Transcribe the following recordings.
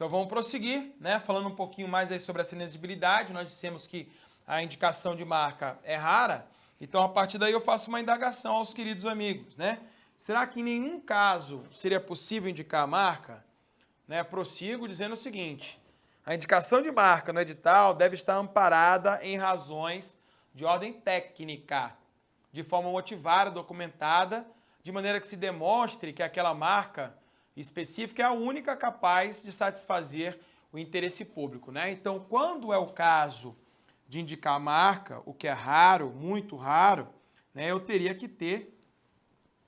Então vamos prosseguir, né? Falando um pouquinho mais aí sobre essa inexigibilidade. Nós dissemos que a indicação de marca é rara, então a partir daí eu faço uma indagação aos queridos amigos, né? Será que em nenhum caso seria possível indicar a marca? Né? Prossigo dizendo o seguinte: a indicação de marca no edital deve estar amparada em razões de ordem técnica, de forma motivada, documentada, de maneira que se demonstre que aquela marca específica é a única capaz de satisfazer o interesse público, né? Então, quando é o caso de indicar a marca, o que é raro, muito raro, né, eu teria que ter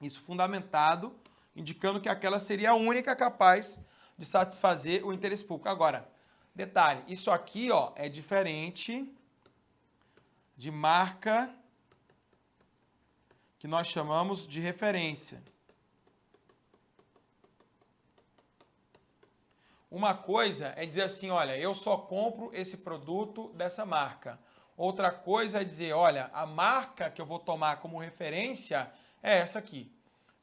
isso fundamentado, indicando que aquela seria a única capaz de satisfazer o interesse público. Agora, detalhe, isso aqui, ó, é diferente de marca que nós chamamos de referência. Uma coisa é dizer assim, olha, eu só compro esse produto dessa marca. Outra coisa é dizer, olha, a marca que eu vou tomar como referência é essa aqui.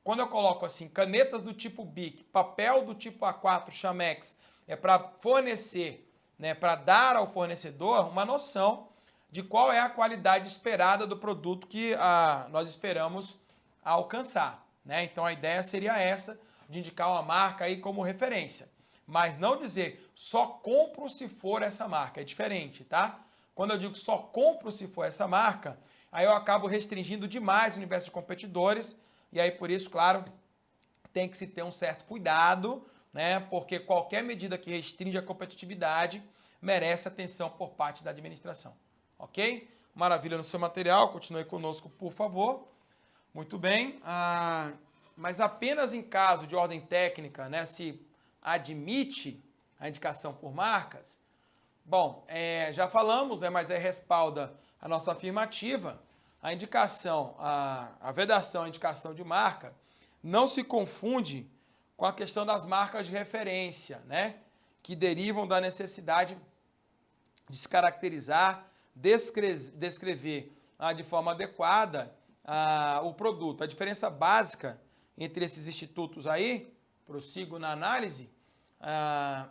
Quando eu coloco assim, canetas do tipo Bic, papel do tipo A4 Chamex, é para fornecer, né, para dar ao fornecedor uma noção de qual é a qualidade esperada do produto que nós esperamos alcançar, né? Então a ideia seria essa, de indicar uma marca aí como referência. Mas não dizer só compro se for essa marca, é diferente, tá? Quando eu digo só compro se for essa marca, aí eu acabo restringindo demais o universo de competidores, e aí por isso, claro, tem que se ter um certo cuidado, né? Porque qualquer medida que restringe a competitividade merece atenção por parte da administração, ok? Maravilha no seu material, continue conosco, por favor. Muito bem, mas apenas em caso de ordem técnica, né, se admite a indicação por marcas, bom, já falamos, né, mas respalda a nossa afirmativa, a indicação, a vedação, a indicação de marca, não se confunde com a questão das marcas de referência, né, que derivam da necessidade de se caracterizar, descrever de forma adequada o produto. A diferença básica entre esses institutos aí, prossigo na análise,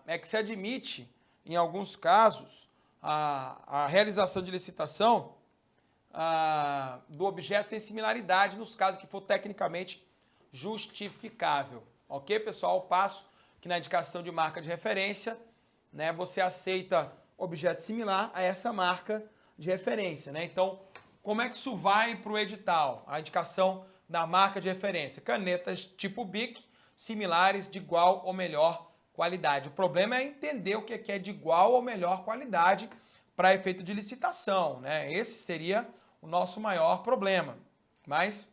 é que se admite, em alguns casos, a realização de licitação do objeto sem similaridade, nos casos que for tecnicamente justificável. Ok, pessoal? Ao passo que na indicação de marca de referência, né, você aceita objeto similar a essa marca de referência, né? Então, como é que isso vai para o edital? A indicação da marca de referência. Canetas tipo Bic, similares de igual ou melhor qualidade. O problema é entender o que é de igual ou melhor qualidade para efeito de licitação, né? Esse seria o nosso maior problema. Mas,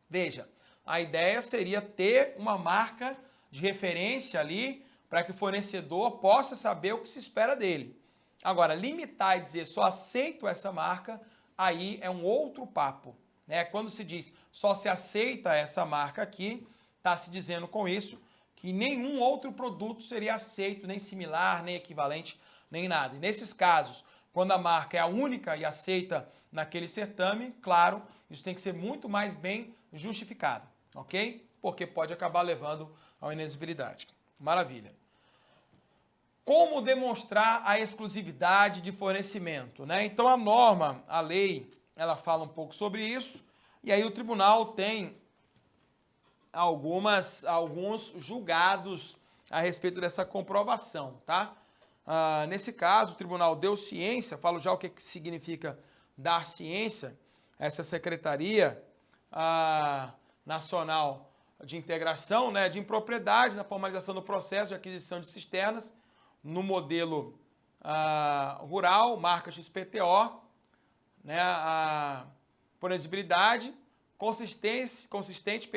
veja, a ideia seria ter uma marca de referência ali para que o fornecedor possa saber o que se espera dele. Agora, limitar e dizer só aceito essa marca, aí é um outro papo, né? Quando se diz só se aceita essa marca aqui, está se dizendo com isso que nenhum outro produto seria aceito, nem similar, nem equivalente, nem nada. E nesses casos, quando a marca é a única e aceita naquele certame, claro, isso tem que ser muito mais bem justificado, ok? Porque pode acabar levando à inexigibilidade. Maravilha. Como demonstrar a exclusividade de fornecimento, né? Então a norma, a lei, ela fala um pouco sobre isso, e aí o tribunal tem alguns julgados a respeito dessa comprovação, tá? Nesse caso, o tribunal deu ciência, falo já o que significa dar ciência, essa Secretaria Nacional de Integração, né, de impropriedade na formalização do processo de aquisição de cisternas, no modelo rural, marca XPTO, né, por exigibilidade consistente,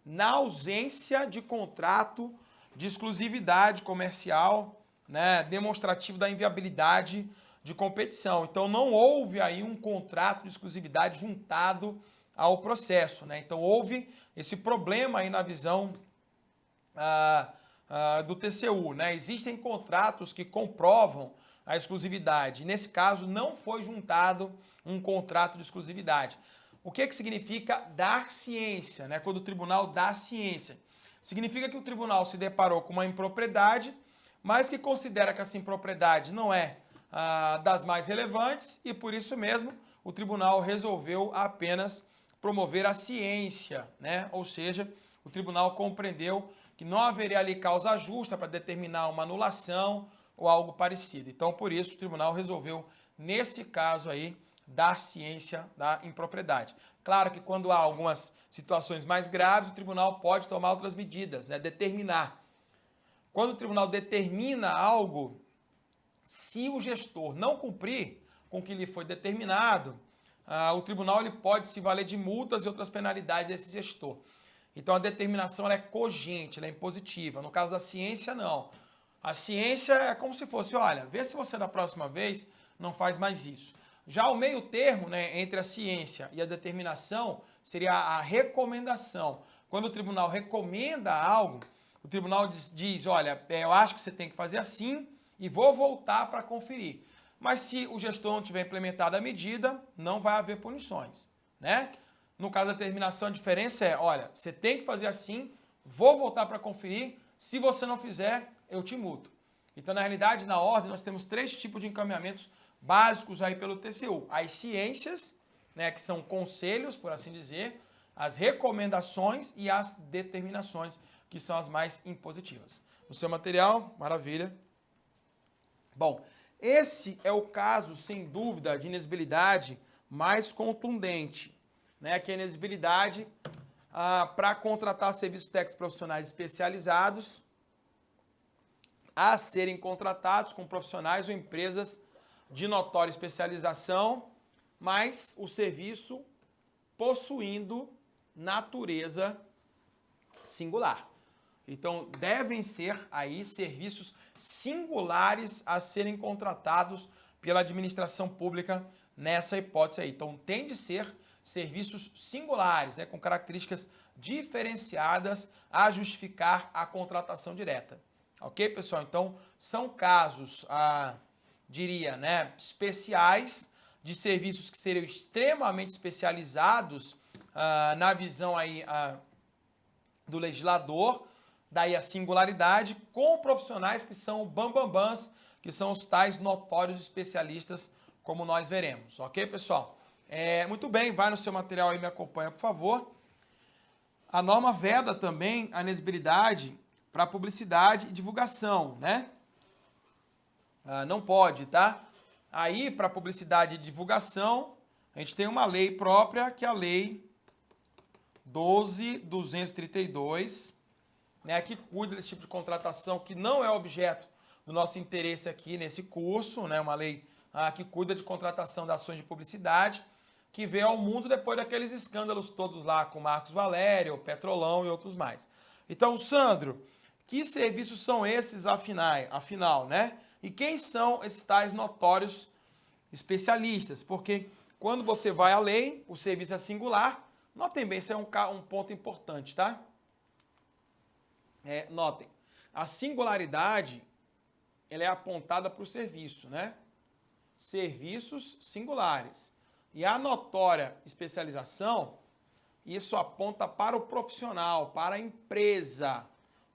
na ausência de contrato de exclusividade comercial, né, demonstrativo da inviabilidade de competição. Então, não houve aí um contrato de exclusividade juntado ao processo, né? Então, houve esse problema aí na visão do TCU, né? Existem contratos que comprovam a exclusividade. Nesse caso, não foi juntado um contrato de exclusividade. O que significa dar ciência, né? Quando o tribunal dá ciência? Significa que o tribunal se deparou com uma impropriedade, mas que considera que essa impropriedade não é das mais relevantes e, por isso mesmo, o tribunal resolveu apenas promover a ciência, né? Ou seja, o tribunal compreendeu que não haveria ali causa justa para determinar uma anulação ou algo parecido. Então, por isso, o tribunal resolveu, nesse caso aí, dar ciência da impropriedade. Claro que quando há algumas situações mais graves, o tribunal pode tomar outras medidas, né? Determinar. Quando o tribunal determina algo, se o gestor não cumprir com o que lhe foi determinado, o tribunal ele pode se valer de multas e outras penalidades desse gestor. Então, a determinação ela é cogente, ela é impositiva. No caso da ciência, não. A ciência é como se fosse, olha, vê se você da próxima vez não faz mais isso. Já o meio termo, né, entre a ciência e a determinação seria a recomendação. Quando o tribunal recomenda algo, o tribunal diz, olha, eu acho que você tem que fazer assim e vou voltar para conferir. Mas se o gestor não tiver implementado a medida, não vai haver punições, né? No caso da determinação, a diferença é, olha, você tem que fazer assim, vou voltar para conferir, se você não fizer, eu te multo. Então, na realidade, na ordem, nós temos 3 tipos de encaminhamentos básicos aí pelo TCU. As ciências, né, que são conselhos, por assim dizer, as recomendações e as determinações, que são as mais impositivas. No seu material, maravilha. Bom, esse é o caso, sem dúvida, de inexigibilidade mais contundente, né? Que é a inexigibilidade para contratar serviços técnicos profissionais especializados a serem contratados com profissionais ou empresas de notória especialização, mas o serviço possuindo natureza singular. Então, devem ser aí serviços singulares a serem contratados pela administração pública nessa hipótese aí. Então, tem de ser serviços singulares, né, com características diferenciadas a justificar a contratação direta. Ok, pessoal? Então, são casos, diria, né, especiais de serviços que seriam extremamente especializados na visão aí do legislador, daí a singularidade, com profissionais que são bambambãs, que são os tais notórios especialistas, como nós veremos. Ok, pessoal? Muito bem, vai no seu material aí, me acompanha, por favor. A norma veda também a inexigibilidade para publicidade e divulgação, né? Não pode, tá? Aí, para publicidade e divulgação, a gente tem uma lei própria, que é a Lei 12.232, né, que cuida desse tipo de contratação, que não é objeto do nosso interesse aqui nesse curso, né, uma lei que cuida de contratação de ações de publicidade, que veio ao mundo depois daqueles escândalos todos lá com Marcos Valério, Petrolão e outros mais. Então, Sandro, que serviços são esses afinal, né? E quem são esses tais notórios especialistas? Porque quando você vai à lei, o serviço é singular. Notem bem, isso é um ponto importante, tá? Notem, a singularidade ela é apontada para o serviço, né? Serviços singulares. E a notória especialização, isso aponta para o profissional, para a empresa.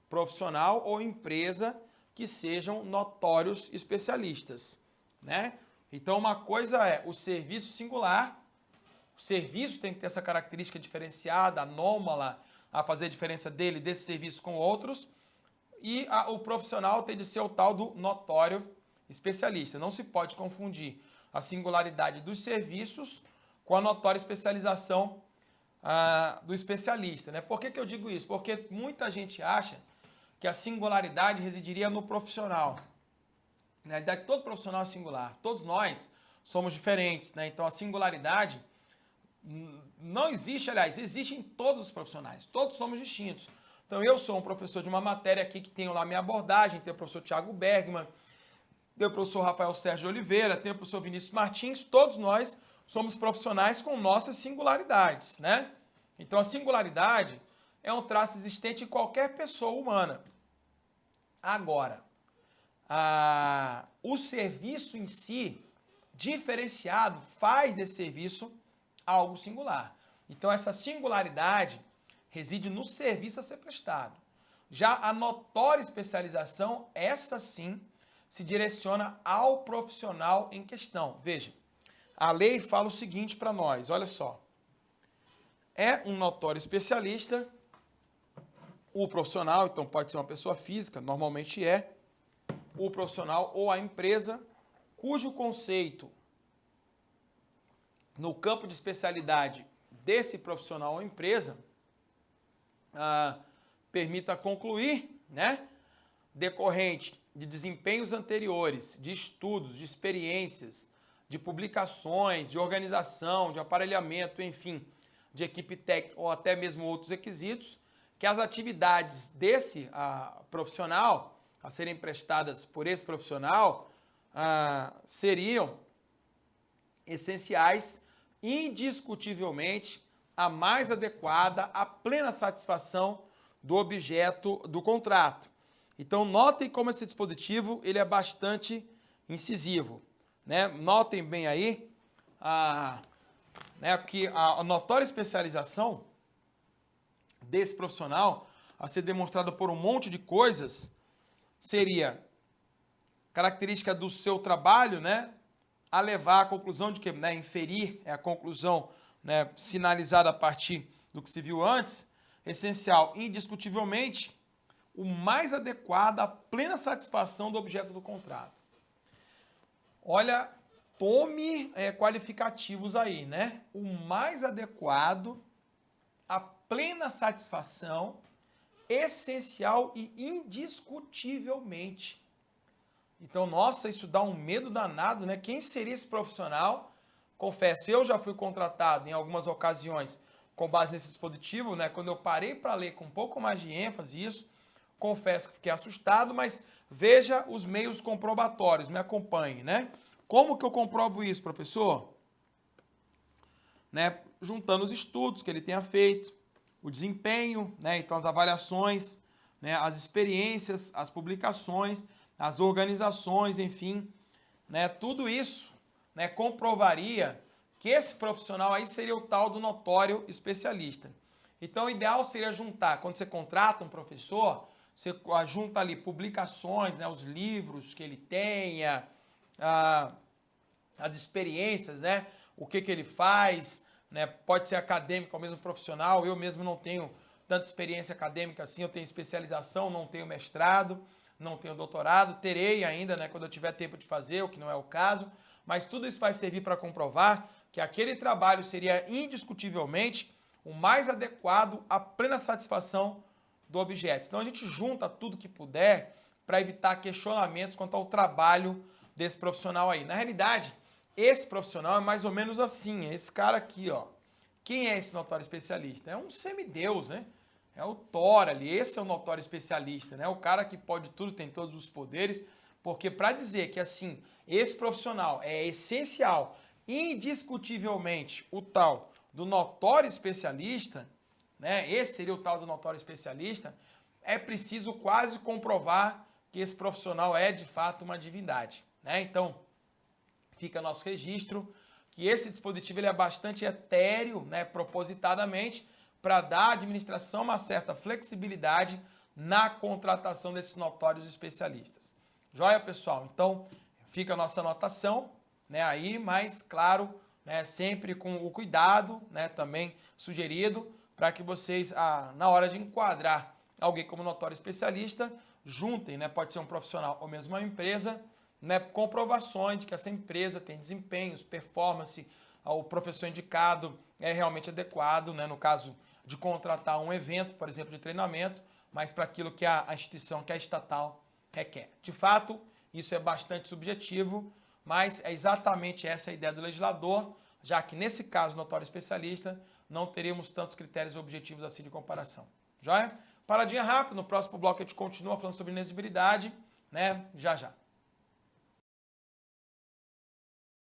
Profissional ou empresa que sejam notórios especialistas, né? Então, uma coisa é o serviço singular, o serviço tem que ter essa característica diferenciada, anômala, a fazer a diferença desse serviço com outros, e o profissional tem de ser o tal do notório especialista. Não se pode confundir a singularidade dos serviços com a notória especialização do especialista, né? Por que eu digo isso? Porque muita gente acha que a singularidade residiria no profissional. Na realidade, todo profissional é singular. Todos nós somos diferentes, né? Então, a singularidade não existe, aliás, existe em todos os profissionais. Todos somos distintos. Então, eu sou um professor de uma matéria aqui que tenho lá minha abordagem, tem o professor Tiago Bergman, tem o professor Rafael Sérgio Oliveira, tem o professor Vinícius Martins, todos nós somos profissionais com nossas singularidades, né? Então, a singularidade é um traço existente em qualquer pessoa humana. Agora, o serviço em si, diferenciado, faz desse serviço algo singular. Então, essa singularidade reside no serviço a ser prestado. Já a notória especialização, essa sim, se direciona ao profissional em questão. Veja, a lei fala o seguinte para nós, olha só. É um notório especialista, o profissional, então pode ser uma pessoa física, normalmente é, o profissional ou a empresa, cujo conceito no campo de especialidade desse profissional ou empresa permita concluir, né, decorrente de desempenhos anteriores, de estudos, de experiências, de publicações, de organização, de aparelhamento, enfim, de equipe técnica ou até mesmo outros requisitos, que as atividades desse profissional, a serem prestadas por esse profissional, seriam essenciais, indiscutivelmente, a mais adequada à plena satisfação do objeto do contrato. Então, notem como esse dispositivo ele é bastante incisivo, né? Notem bem aí que a notória especialização desse profissional, a ser demonstrada por um monte de coisas, seria característica do seu trabalho, né? A levar à conclusão de que, né, inferir é a conclusão, né, sinalizada a partir do que se viu antes, essencial, indiscutivelmente, o mais adequado à plena satisfação do objeto do contrato. Olha, tome qualificativos aí, né? O mais adequado à plena satisfação, essencial e indiscutivelmente. Então, nossa, isso dá um medo danado, né? Quem seria esse profissional? Confesso, eu já fui contratado em algumas ocasiões com base nesse dispositivo, né? Quando eu parei para ler com um pouco mais de ênfase isso, confesso que fiquei assustado, mas veja os meios comprobatórios, me acompanhe, né? Como que eu comprovo isso, professor? Né? Juntando os estudos que ele tenha feito, o desempenho, né? Então as avaliações, né? As experiências, as publicações, as organizações, enfim, né? Tudo isso, né, comprovaria que esse profissional aí seria o tal do notório especialista. Então, o ideal seria juntar, quando você contrata um professor, você junta ali publicações, né, os livros que ele tenha, as experiências, né, o que ele faz, né, pode ser acadêmico ou mesmo profissional, eu mesmo não tenho tanta experiência acadêmica assim, eu tenho especialização, não tenho mestrado, não tenho doutorado, terei ainda, né, quando eu tiver tempo de fazer, o que não é o caso, mas tudo isso vai servir para comprovar que aquele trabalho seria indiscutivelmente o mais adequado à plena satisfação do objeto. Então a gente junta tudo que puder para evitar questionamentos quanto ao trabalho desse profissional aí. Na realidade, esse profissional é mais ou menos assim, é esse cara aqui, ó. Quem é esse notório especialista? É um semideus, né? É o Thor ali, esse é o notório especialista, né? O cara que pode tudo, tem todos os poderes, porque para dizer que assim, esse profissional é essencial, indiscutivelmente, o tal do notório especialista, né? Esse seria o tal do notório especialista, é preciso quase comprovar que esse profissional é de fato uma divindade, né? Então, fica nosso registro que esse dispositivo ele é bastante etéreo, né, propositadamente, para dar à administração uma certa flexibilidade na contratação desses notórios especialistas. Joia, pessoal? Então, fica a nossa anotação, né, aí, mas, claro, né, sempre com o cuidado, né, também sugerido, para que vocês, na hora de enquadrar alguém como notório especialista, juntem, né, pode ser um profissional ou mesmo uma empresa, né, comprovações de que essa empresa tem desempenhos, performance, o professor indicado é realmente adequado, né, no caso de contratar um evento, por exemplo, de treinamento, mas para aquilo que a instituição, que a estatal requer. De fato, isso é bastante subjetivo, mas é exatamente essa a ideia do legislador, já que nesse caso, notório especialista, não teríamos tantos critérios objetivos assim de comparação. Joia? Paradinha rápida, no próximo bloco a gente continua falando sobre inexigibilidade, né? Já já.